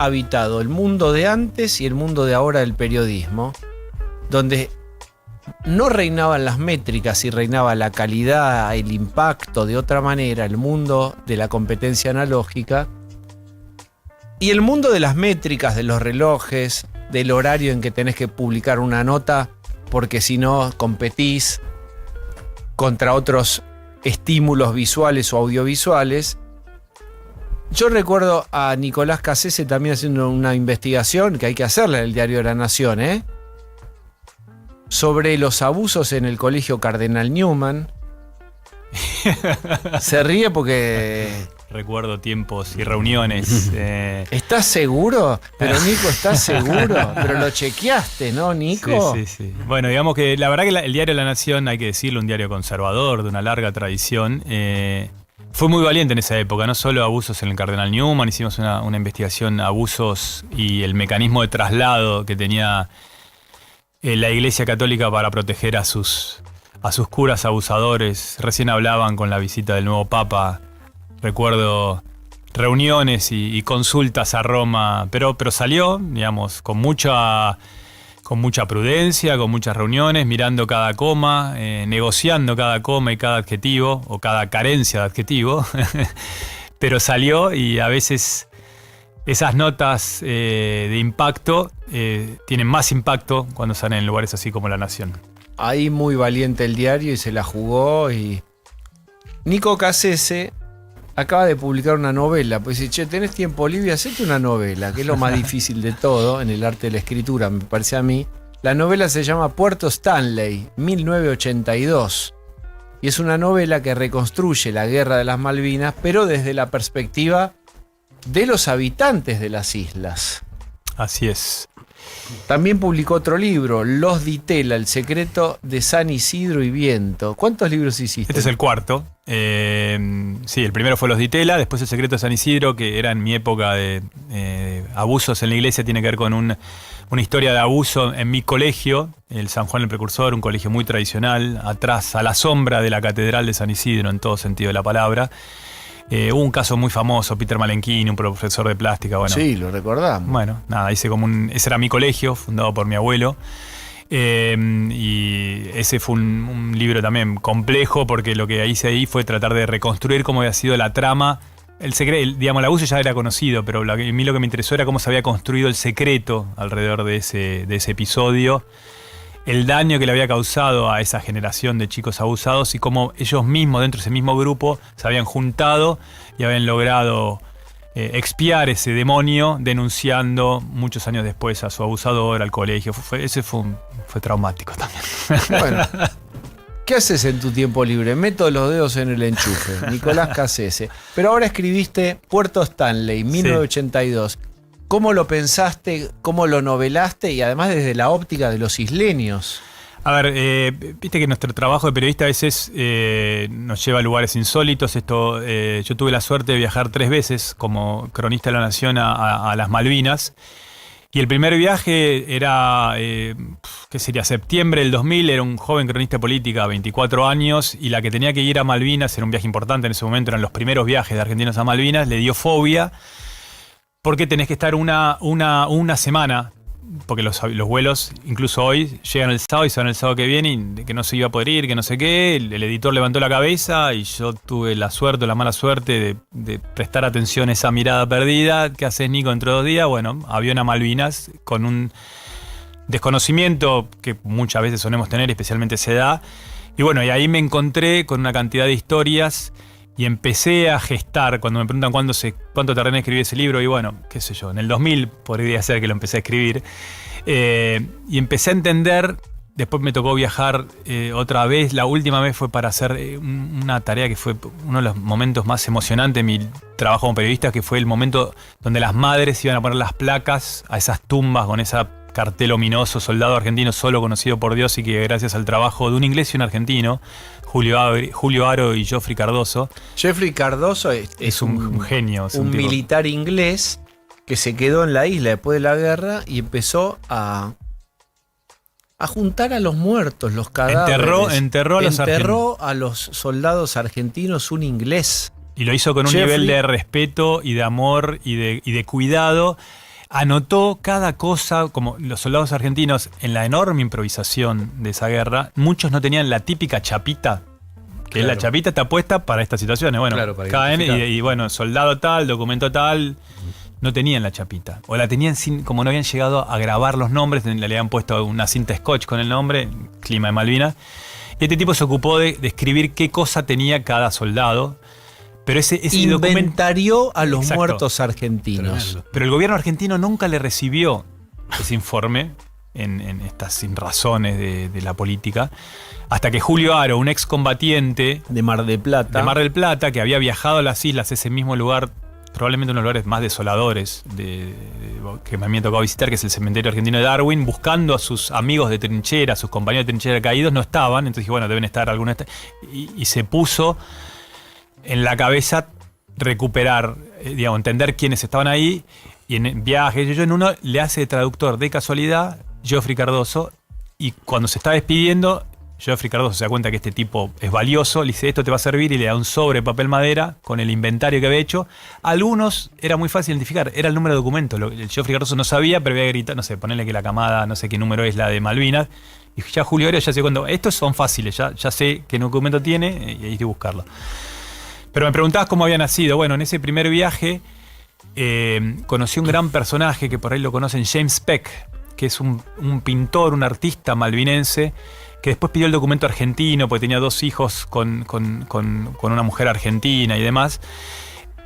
habitado el mundo de antes y el mundo de ahora del periodismo, donde no reinaban las métricas y reinaba la calidad, el impacto de otra manera, el mundo de la competencia analógica, y el mundo de las métricas, de los relojes, del horario en que tenés que publicar una nota, porque si no competís contra otros estímulos visuales o audiovisuales. Yo recuerdo a Nicolás Cassese también haciendo una investigación que hay que hacerla en el Diario de la Nación, sobre los abusos en el Colegio Cardenal Newman. Se ríe porque... Recuerdo tiempos y reuniones. ¿Estás seguro? Pero Nico, ¿estás seguro? Pero lo chequeaste, ¿no, Nico? Sí. Bueno, digamos que la verdad que el Diario de la Nación, hay que decirlo, un diario conservador, de una larga tradición, fue muy valiente en esa época. No solo abusos en el Cardenal Newman, hicimos una investigación, abusos y el mecanismo de traslado que tenía la Iglesia Católica para proteger a sus curas abusadores. Recién hablaban con la visita del nuevo Papa. Recuerdo reuniones y consultas a Roma, pero salió, digamos, con mucha prudencia, con muchas reuniones, mirando cada coma, negociando cada coma y cada adjetivo, o cada carencia de adjetivo, pero salió, y a veces esas notas de impacto tienen más impacto cuando salen en lugares así como La Nación. Ahí muy valiente el diario y se la jugó. Y Nico Cassese acaba de publicar una novela, pues dice, che, tenés tiempo libre, hacete una novela, que es lo más difícil de todo en el arte de la escritura, me parece a mí. La novela se llama Puerto Stanley, 1982, y es una novela que reconstruye la Guerra de las Malvinas, pero desde la perspectiva de los habitantes de las islas. Así es. También publicó otro libro, Los Di Tella, el secreto de San Isidro y Viento. ¿Cuántos libros hiciste? Este es el cuarto. Sí, el primero fue Los Di Tella, después El secreto de San Isidro, que era en mi época de abusos en la iglesia, tiene que ver con una historia de abuso en mi colegio, el San Juan el Precursor, un colegio muy tradicional, atrás, a la sombra de la Catedral de San Isidro, en todo sentido de la palabra. Hubo un caso muy famoso, Peter Malenchini, un profesor de plástica. Bueno, sí, lo recordamos. Bueno, nada, ese era mi colegio, fundado por mi abuelo. Y ese fue un libro también complejo, porque lo que hice ahí fue tratar de reconstruir cómo había sido la trama. El abuso ya era conocido, pero a mí lo que me interesó era cómo se había construido el secreto alrededor de ese episodio. El daño que le había causado a esa generación de chicos abusados y cómo ellos mismos, dentro de ese mismo grupo, se habían juntado y habían logrado expiar ese demonio, denunciando muchos años después a su abusador, al colegio. Ese fue traumático también. Bueno, ¿qué haces en tu tiempo libre? Meto los dedos en el enchufe. Nicolás Cassese. Pero ahora escribiste Puerto Stanley, 1982. Sí. ¿Cómo lo pensaste? ¿Cómo lo novelaste? Y además desde la óptica de los isleños. A ver, viste que nuestro trabajo de periodista a veces nos lleva a lugares insólitos. Yo tuve la suerte de viajar 3 veces como cronista de La Nación a las Malvinas. Y el primer viaje era, ¿qué sería? Septiembre del 2000, era un joven cronista política, 24 años, y la que tenía que ir a Malvinas, era un viaje importante en ese momento, eran los primeros viajes de argentinos a Malvinas, le dio fobia. Porque tenés que estar una semana, porque los vuelos, incluso hoy, llegan el sábado y se van el sábado que viene, y que no se iba a poder ir, que no sé qué. El editor levantó la cabeza y yo tuve la suerte o la mala suerte de prestar atención a esa mirada perdida. ¿Qué haces, Nico, dentro de 2 días? Bueno, avión a Malvinas, con un desconocimiento que muchas veces solemos tener, especialmente a esa edad. Y bueno, y ahí me encontré con una cantidad de historias. Y empecé a gestar, cuando me preguntan cuánto tardé en escribir ese libro, y bueno, qué sé yo, en el 2000 podría ser que lo empecé a escribir. Y empecé a entender, después me tocó viajar otra vez, la última vez fue para hacer una tarea que fue uno de los momentos más emocionantes de mi trabajo como periodista, que fue el momento donde las madres iban a poner las placas a esas tumbas con ese cartel ominoso, soldado argentino solo conocido por Dios, y que gracias al trabajo de un inglés y un argentino, Julio Aro y Geoffrey Cardoso. Geoffrey Cardoso es un genio. Un militar inglés que se quedó en la isla después de la guerra y empezó a juntar a los muertos, los cadáveres. Enterró a los soldados argentinos un inglés. Y lo hizo con un nivel de respeto y de amor y de cuidado. anotó cada cosa, como los soldados argentinos, en la enorme improvisación de esa guerra, muchos no tenían la típica chapita, que la chapita está puesta para estas situaciones. Bueno, Claro, para caen identificar. y bueno, soldado tal, documento tal, no tenían la chapita. O la tenían sin, como no habían llegado a grabar los nombres, le habían puesto una cinta scotch con el nombre, clima de Malvinas. Y este tipo se ocupó de escribir qué cosa tenía cada soldado. Pero ese documento. Inventarió a los Exacto. muertos argentinos. Tremendo. Pero el gobierno argentino nunca le recibió ese informe en estas sinrazones de la política, hasta que Julio Aro, un excombatiente De Mar del Plata. de Mar del Plata, que había viajado a las islas, ese mismo lugar, probablemente uno de los lugares más desoladores que me había tocado visitar, que es el cementerio argentino de Darwin, buscando a sus amigos de trinchera, a sus compañeros de trinchera caídos, no estaban. Entonces dije, bueno, deben estar algunos. Y se puso en la cabeza recuperar, digamos, entender quiénes estaban ahí. Y en viajes, yo en uno le hace de traductor de casualidad Geoffrey Cardoso. Y cuando se está despidiendo, Geoffrey Cardoso se da cuenta que este tipo es valioso, le dice, esto te va a servir, y le da un sobre de papel madera con el inventario que había hecho. Algunos era muy fácil identificar, era el número de documento. El Geoffrey Cardoso no sabía, pero había gritado, no sé, ponerle que la camada, no sé qué número es la de Malvinas. Y ya Julio Aro ya se cuenta, estos son fáciles, ya sé qué documento tiene y hay que buscarlo. Pero me preguntabas cómo había nacido. Bueno, en ese primer viaje conocí un gran personaje que por ahí lo conocen, James Peck, que es un pintor, un artista malvinense, que después pidió el documento argentino porque tenía 2 hijos con una mujer argentina y demás.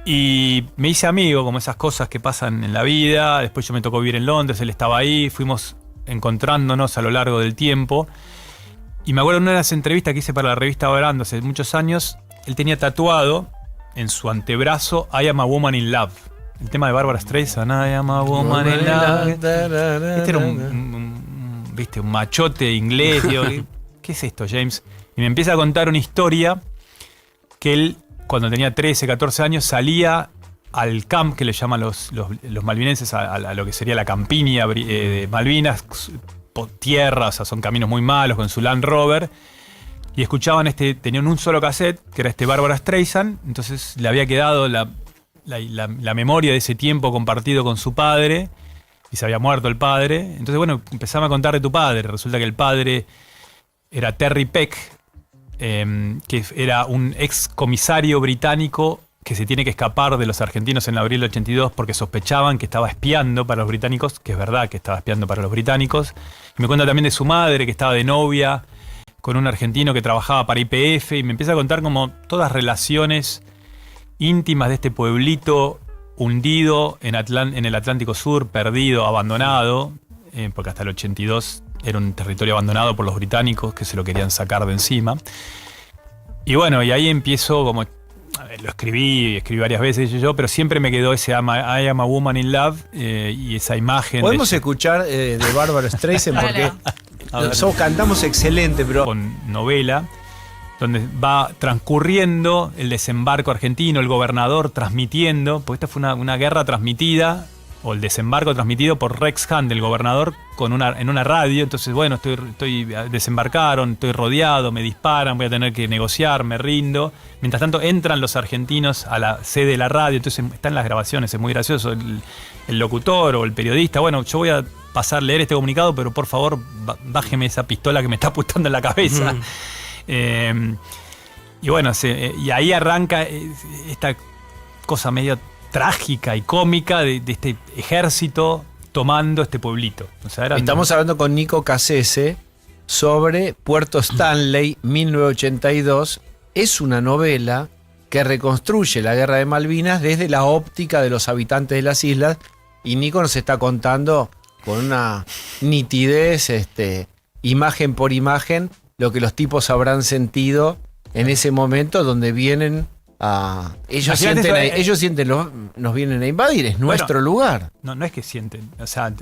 Y me hice amigo, como esas cosas que pasan en la vida. Después yo me tocó vivir en Londres, él estaba ahí, fuimos encontrándonos a lo largo del tiempo. Y me acuerdo de una de las entrevistas que hice para la revista Barando hace muchos años, él tenía tatuado en su antebrazo I Am a Woman in Love. El tema de Barbara Streisand, I Am a Woman in Love. Este era ¿viste? Un machote inglés. Digo, ¿qué es esto, James? Y me empieza a contar una historia que él, cuando tenía 13, 14 años, salía al camp, que le llaman los malvinenses, a lo que sería la campiña de Malvinas, tierra, o sea, son caminos muy malos, con su Land Rover, y escuchaban tenían un solo cassette, que era Barbara Streisand. Entonces le había quedado la memoria de ese tiempo compartido con su padre, y se había muerto el padre. Entonces, bueno, empezaba a contar de tu padre. Resulta que el padre era Terry Peck, que era un ex comisario británico que se tiene que escapar de los argentinos en abril del 82 porque sospechaban que estaba espiando para los británicos, que es verdad que estaba espiando para los británicos. Y me cuenta también de su madre, que estaba de novia con un argentino que trabajaba para YPF, y me empieza a contar como todas relaciones íntimas de este pueblito hundido en el Atlántico Sur, perdido, abandonado, porque hasta el 82 era un territorio abandonado por los británicos que se lo querían sacar de encima. Y bueno, y ahí empiezo como, lo escribí varias veces yo, pero siempre me quedó ese I Am a Woman in Love, y esa imagen. Podemos escuchar de Barbara Streisand porque nosotros cantamos excelente, pero con novela, donde va transcurriendo el desembarco argentino, el gobernador transmitiendo, porque esta fue una guerra transmitida, o el desembarco transmitido por Rex Hunt, el gobernador, en una radio. Entonces, bueno, desembarcaron, estoy rodeado, me disparan, voy a tener que negociar, me rindo. Mientras tanto, entran los argentinos a la sede de la radio, entonces están las grabaciones, es muy gracioso. El locutor o el periodista, bueno, yo voy a pasar a leer este comunicado, pero por favor, bájeme esa pistola que me está apuntando en la cabeza. Y bueno, y ahí arranca esta cosa medio trágica y cómica de este ejército tomando este pueblito. O sea, estamos hablando con Nico Cassese sobre Puerto Stanley, 1982. Es una novela que reconstruye la guerra de Malvinas desde la óptica de los habitantes de las islas, y Nico nos está contando con una nitidez, imagen por imagen, lo que los tipos habrán sentido en ese momento donde vienen a... Ellos sienten, nos vienen a invadir, es nuestro lugar. No es que sienten, o sea,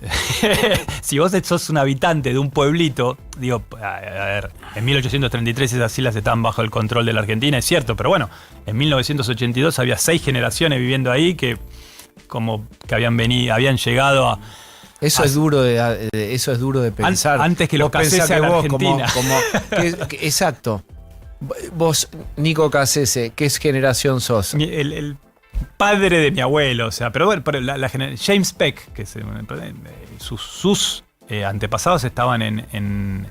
si vos sos un habitante de un pueblito, digo, a ver, en 1833 esas islas estaban bajo el control de la Argentina, es cierto, pero bueno, en 1982 había 6 generaciones viviendo ahí que habían llegado a... Eso es duro de pensar. Antes que los Cassese a la Argentina. Exacto. Vos, Nico Cassese, ¿qué generación sos? padre de mi abuelo, o sea, pero bueno, James Peck, que sus antepasados estaban en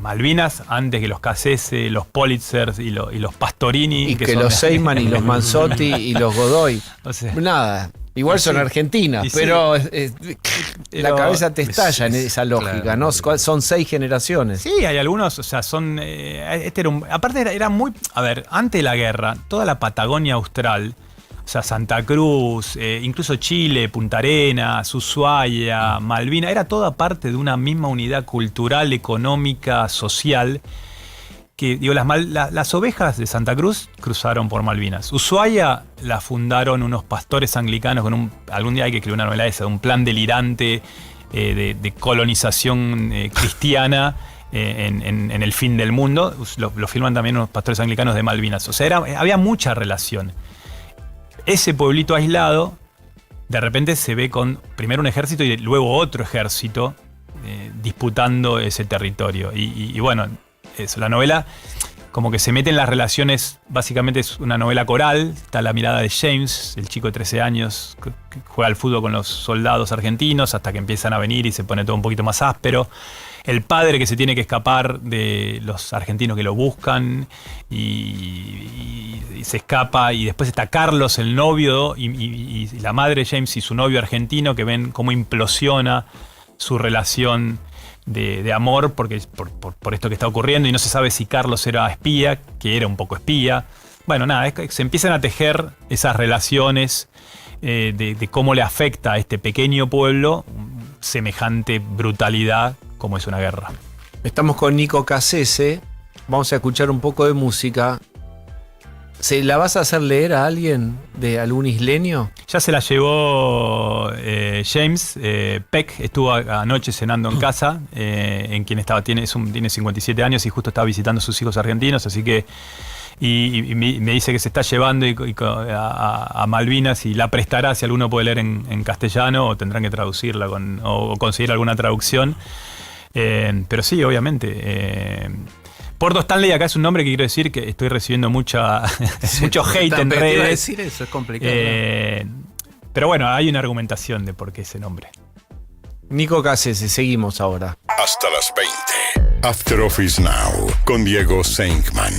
Malvinas antes que los Cassese, los Pulitzers y los Pastorini. Y que los Seyman y los Manzotti y los Godoy. O sea, nada. Igual son argentinas, pero la cabeza te estalla en esa lógica, claro, ¿no? Son 6 generaciones. Sí, hay algunos, o sea, son... aparte era muy... A ver, antes de la guerra, toda la Patagonia Austral, o sea, Santa Cruz, incluso Chile, Punta Arenas, Ushuaia, Malvinas, era toda parte de una misma unidad cultural, económica, social. Que, digo, las ovejas de Santa Cruz cruzaron por Malvinas. Ushuaia la fundaron unos pastores anglicanos con algún día hay que escribir una novela esa, un plan delirante de colonización cristiana en el fin del mundo. Lo filman también unos pastores anglicanos de Malvinas. O sea, había mucha relación. Ese pueblito aislado, de repente se ve con primero un ejército y luego otro ejército disputando ese territorio. Y bueno... Eso, la novela como que se mete en las relaciones, básicamente es una novela coral, está la mirada de James, el chico de 13 años que juega al fútbol con los soldados argentinos hasta que empiezan a venir y se pone todo un poquito más áspero. El padre que se tiene que escapar de los argentinos que lo buscan y se escapa, y después está Carlos, el novio, y la madre de James y su novio argentino que ven cómo implosiona su relación de amor por esto que está ocurriendo, y no se sabe si Carlos era espía, que era un poco espía. Bueno, nada, se empiezan a tejer esas relaciones de cómo le afecta a este pequeño pueblo semejante brutalidad como es una guerra. Estamos con Nico Cassese, vamos a escuchar un poco de música. ¿Se la vas a hacer leer a alguien de algún isleño? Ya se la llevó James Peck, estuvo anoche cenando en casa, en quien estaba, tiene 57 años y justo estaba visitando a sus hijos argentinos, así que y me dice que se está llevando a Malvinas y la prestará si alguno puede leer en castellano, o tendrán que traducirla o conseguir alguna traducción. Pero sí, obviamente... Porto Stanley acá es un nombre que quiero decir que estoy recibiendo mucho hate en redes. Iba a decir eso, es complicado. Pero bueno, hay una argumentación de por qué ese nombre. Nico Cassese, seguimos ahora. Hasta las 20. After Office Now, con Diego Senkman.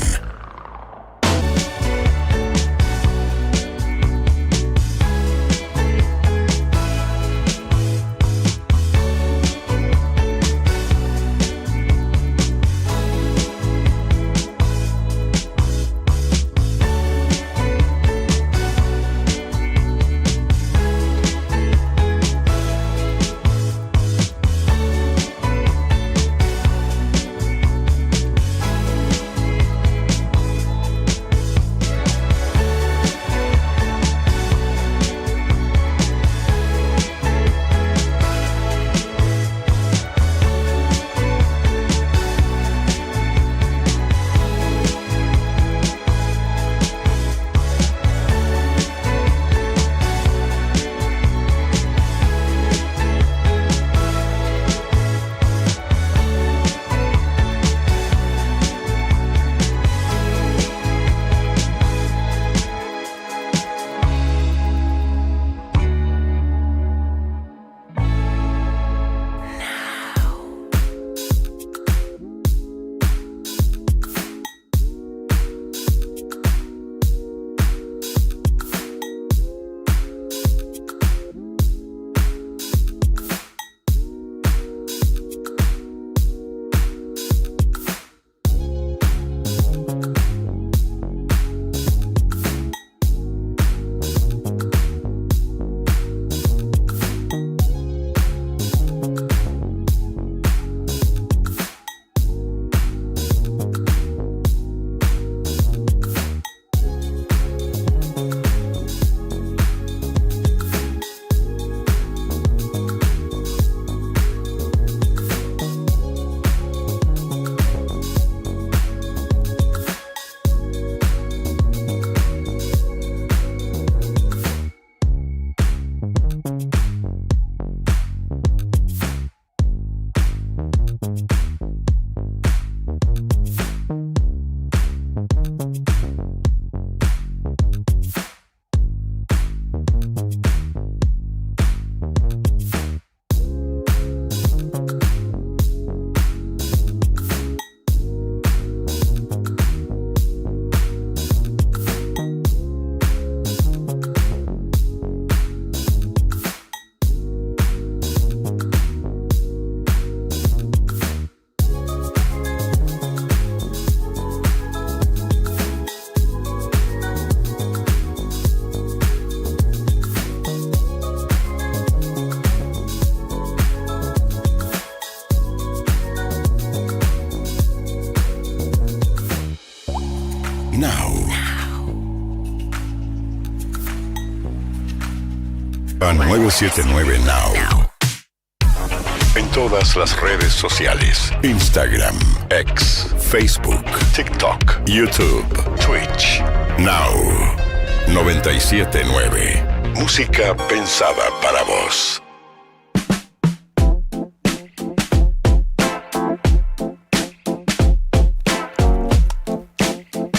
979 Now. En todas las redes sociales. Instagram, X, Facebook, TikTok, YouTube, Twitch. Now. 979. Música pensada para vos.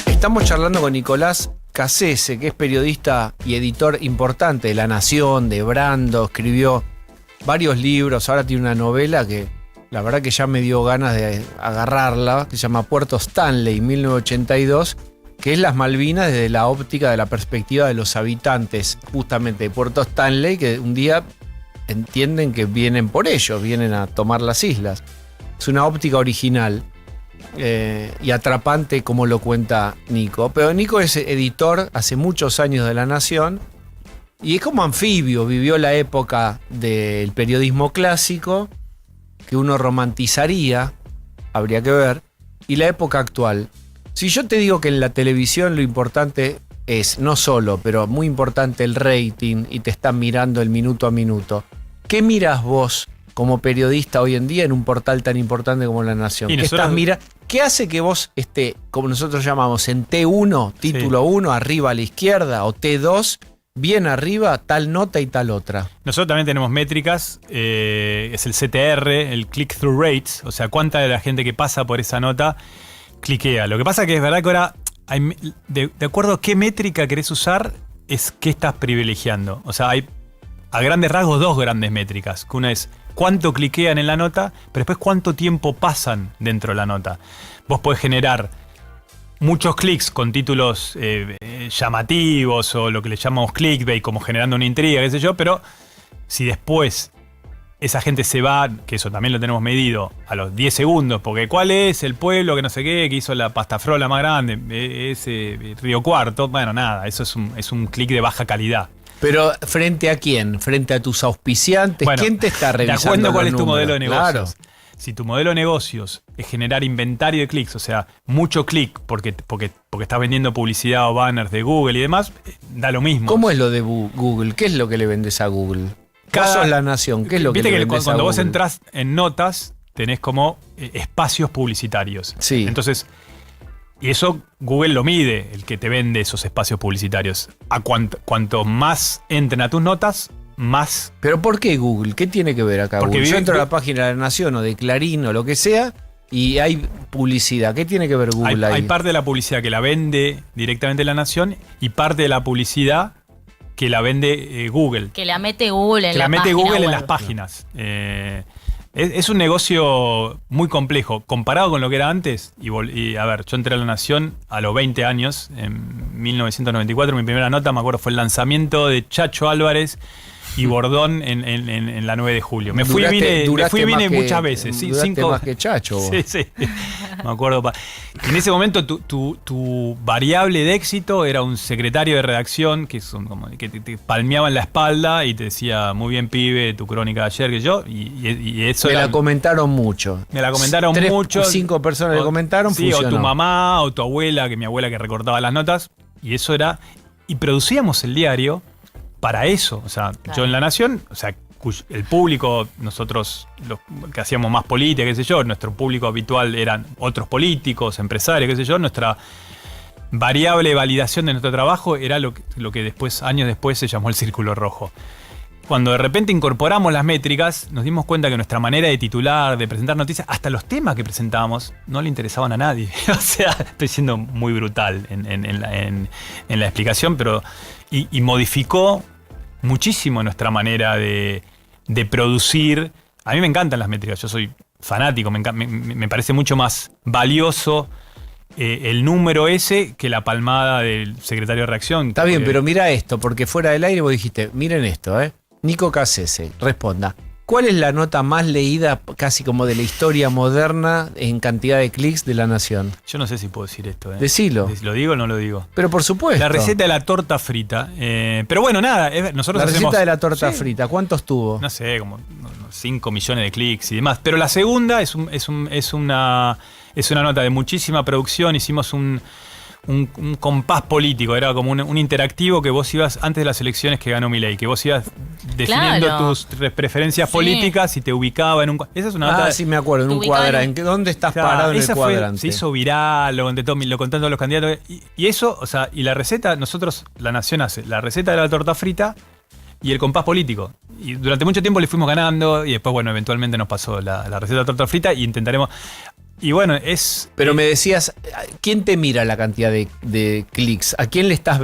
Estamos charlando con Nicolás Cassese, que es periodista y editor importante de La Nación, de Brando, escribió varios libros, ahora tiene una novela que la verdad que ya me dio ganas de agarrarla, que se llama Puerto Stanley, 1982, que es las Malvinas desde la óptica de la perspectiva de los habitantes justamente de Puerto Stanley, que un día entienden que vienen por ellos, vienen a tomar las islas. Es una óptica original. Y atrapante como lo cuenta Nico. Pero Nico es editor hace muchos años de La Nación y es como anfibio, vivió la época del periodismo clásico que uno romantizaría, habría que ver, y la época actual. Si yo te digo que en la televisión lo importante es, no solo, pero muy importante el rating y te están mirando el minuto a minuto, ¿qué miras vos como periodista hoy en día en un portal tan importante como La Nación? ¿Qué hace que vos esté, como nosotros llamamos, en T1, título 1, arriba a la izquierda, o T2, bien arriba, tal nota y tal otra? Nosotros también tenemos métricas, es el CTR, el click-through rates, o sea, cuánta de la gente que pasa por esa nota cliquea. Lo que pasa que es verdad que ahora, de acuerdo a qué métrica querés usar, es qué estás privilegiando. O sea, hay a grandes rasgos dos grandes métricas, que una es cuánto cliquean en la nota, pero después cuánto tiempo pasan dentro de la nota. Vos podés generar muchos clics con títulos llamativos o lo que le llamamos clickbait, como generando una intriga, qué sé yo, pero si después esa gente se va, que eso también lo tenemos medido, a los 10 segundos, porque ¿cuál es el pueblo que no sé qué, que hizo la pasta frola más grande? Ese Río Cuarto. Bueno, nada, eso es un clic de baja calidad. Pero ¿frente a quién? ¿Frente a tus auspiciantes? Bueno, ¿quién te está revisando? De acuerdo, ¿cuál es tu números? modelo de negocios? Claro. Si tu modelo de negocios es generar inventario de clics, o sea, mucho clic porque estás vendiendo publicidad o banners de Google y demás, da lo mismo. ¿Cómo es lo de Google? ¿Qué es lo que le vendes a Google? Vos sos La Nación, ¿qué es lo que le vendes a Google? Cuando vos entras en notas, tenés como espacios publicitarios. Sí. Entonces, y eso Google lo mide, el que te vende esos espacios publicitarios. A cuanto más entren a tus notas, más... ¿Pero por qué Google? ¿Qué tiene que ver acá Porque Google? Yo entro a la página de La Nación o de Clarín o lo que sea y hay publicidad. ¿Qué tiene que ver Google ahí? Hay parte de la publicidad que la vende directamente La Nación y parte de la publicidad que la vende Google. Que la mete Google en la página Que la mete Google web. en las páginas. Es un negocio muy complejo. Comparado con lo que era antes, y a ver, yo entré a La Nación a los 20 años, en 1994, mi primera nota, me acuerdo, fue el lanzamiento de Chacho Álvarez y Bordón en la 9 de julio. Me fui y vine muchas veces. Sí, más que Chacho. Vos. Sí. Me acuerdo. En ese momento tu variable de éxito era un secretario de redacción que te palmeaba en la espalda y te decía, muy bien pibe, tu crónica de ayer, que yo. Y eso la comentaron mucho. Me la comentaron mucho. 5 personas le comentaron, sí, funcionó. o tu mamá, o tu abuela, que mi abuela que recortaba las notas. Y eso era... Y producíamos el diario para eso. O sea, Claro. yo en La Nación, o sea, el público, nosotros los que hacíamos más política, qué sé yo, nuestro público habitual eran otros políticos, empresarios, qué sé yo, nuestra variable de validación de nuestro trabajo era lo que después, años después, se llamó el círculo rojo. Cuando de repente incorporamos las métricas, nos dimos cuenta que nuestra manera de titular, de presentar noticias, hasta los temas que presentábamos, no le interesaban a nadie. O sea, estoy siendo muy brutal en la explicación, pero y modificó muchísimo nuestra manera de producir. A mí me encantan las métricas, yo soy fanático, me parece mucho más valioso el número ese que la palmada del secretario de redacción. Está bien, pero mira esto, porque fuera del aire vos dijiste, miren esto, Nico Cassese, responda. ¿Cuál es la nota más leída, casi como de la historia moderna, en cantidad de clics de La Nación? Yo no sé si puedo decir esto. Decilo. ¿Lo digo o no lo digo? Pero por supuesto. La receta de la torta frita. Pero bueno, nada, nosotros La hacemos... receta de la torta Sí. frita, ¿cuántos tuvo? No sé, como 5 millones de clics y demás. Pero la segunda es una nota de muchísima producción. Hicimos un compás político, era como un interactivo que vos ibas, antes de las elecciones que ganó Milei, que vos ibas definiendo Claro. tus preferencias Sí. políticas y te ubicaba en un... Esa es una nota... Sí me acuerdo, en un ubicado en cuadrante. ¿Dónde estás Claro, parado en el esa cuadrante? se hizo viral, lo contaron todos los candidatos. Y eso, o sea, y la receta, nosotros, La Nación hace la receta de la torta frita y el compás político. Y durante mucho tiempo le fuimos ganando y después, bueno, eventualmente nos pasó la receta de la torta frita y intentaremos... Y bueno, es... Pero me decías, ¿quién te mira la cantidad de clics? ¿A quién le estás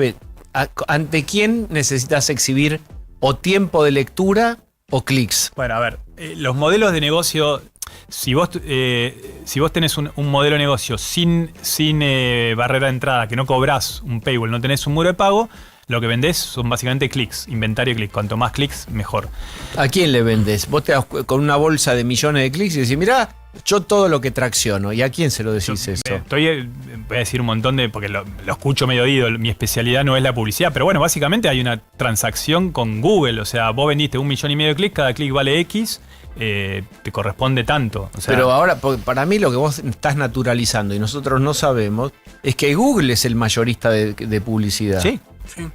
ante quién necesitas exhibir o tiempo de lectura o clics? Bueno, a ver, los modelos de negocio, si vos tenés un modelo de negocio sin barrera de entrada, que no cobrás un paywall, no tenés un muro de pago, lo que vendés son básicamente clics, inventario de clics. Cuanto más clics, mejor. ¿A quién le vendes? Vos te das con una bolsa de millones de clics y decís, mirá, yo todo lo que tracciono. ¿Y a quién se lo decís eso? Voy a decir un montón porque lo escucho medio oído. Mi especialidad no es la publicidad, pero bueno, básicamente hay una transacción con Google. O sea, vos vendiste 1,5 millones de clics, cada clic vale X, te corresponde tanto. O sea, Pero ahora, para mí lo que vos estás naturalizando y nosotros no sabemos es que Google es el mayorista de publicidad. sí.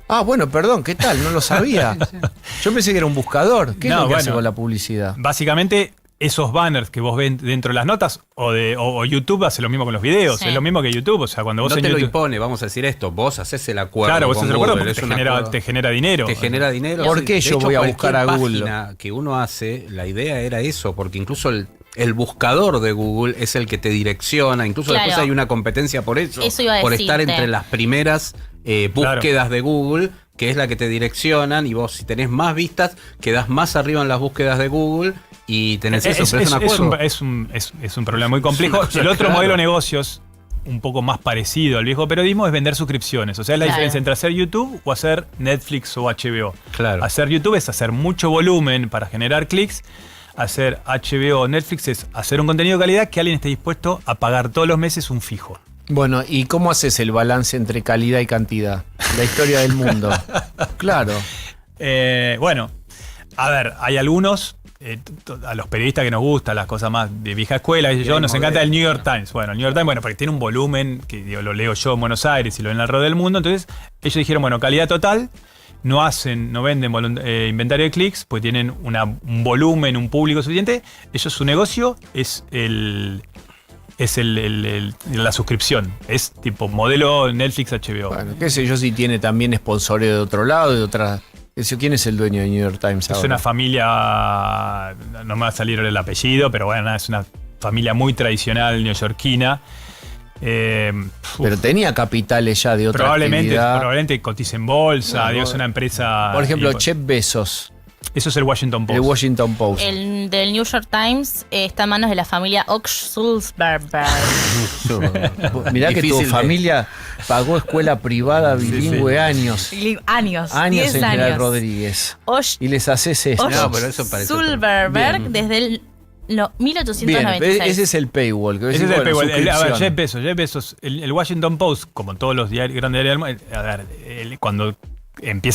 Ah, bueno, perdón, ¿qué tal? No lo sabía. Yo pensé que era un buscador. ¿Qué es No, lo que hace bueno. con la publicidad? Básicamente, esos banners que vos ven dentro de las notas o YouTube hace lo mismo con los videos. Sí. Es lo mismo que YouTube. O sea, cuando vos No en te lo YouTube... impone, vamos a decir esto. Vos haces el acuerdo. Claro, vos con haces el acuerdo Google, porque es un acuerdo. te genera dinero. Te genera dinero. ¿Por Sí. qué De yo hecho, voy a cualquier buscar a Google? página que uno hace, la idea era eso, porque incluso el buscador de Google es el que te direcciona. Incluso Claro. después hay una competencia por eso. Eso iba a por decirte. estar entre las primeras búsquedas de Google, que es la que te direccionan. Y vos, si tenés más vistas, quedás más arriba en las búsquedas de Google. Y tenés eso, pero es un acuerdo. Es un problema muy complejo. Es una cosa, El otro claro. modelo de negocios, un poco más parecido al viejo periodismo, es vender suscripciones. O sea, es la Claro. diferencia entre hacer YouTube o hacer Netflix o HBO. Claro. Hacer YouTube es hacer mucho volumen para generar clics. Hacer HBO o Netflix es hacer un contenido de calidad que alguien esté dispuesto a pagar todos los meses un fijo. Bueno, ¿y cómo haces el balance entre calidad y cantidad? La historia del mundo. Claro. Bueno, a ver, hay algunos, a los periodistas que nos gustan, las cosas más de vieja escuela, nos encanta el New York Times. Bueno, el New York Times, bueno, porque tiene un volumen que digo, lo leo yo en Buenos Aires y lo ven alrededor del mundo. Entonces, ellos dijeron, bueno, calidad total. No venden inventario de clics, pues tienen un volumen, un público suficiente. Ellos, su negocio es la suscripción. Es tipo modelo Netflix HBO. Bueno, qué sé yo si tiene también sponsoreo de otro lado, de otra. ¿Quién es el dueño de New York Times Es ahora? una familia, no me va a salir el apellido, pero bueno, es una familia muy tradicional neoyorquina. Pero tenía capitales ya de otra actividad. Probablemente cotiza en bolsa, No, digo, es una empresa. Por ejemplo, y- Jeff Bezos, Eso es el Washington Post. el Washington Post. El del New York Times está en manos de la familia Ox-Sulzberg. Mirá que tu Difícil de- familia pagó escuela privada bilingüe años. Años. Años 10 en General años. Rodríguez. Osh- Y les haces esto. No, pero eso parece otro. Sulzberg Bien. desde el Bien, 1896. ese es el paywall. Que Ese es decís, el bueno, paywall. A ver, suscripción. Jeff Bezos, el Washington Post, como todos los grandes diarios, a ver, cuando empieza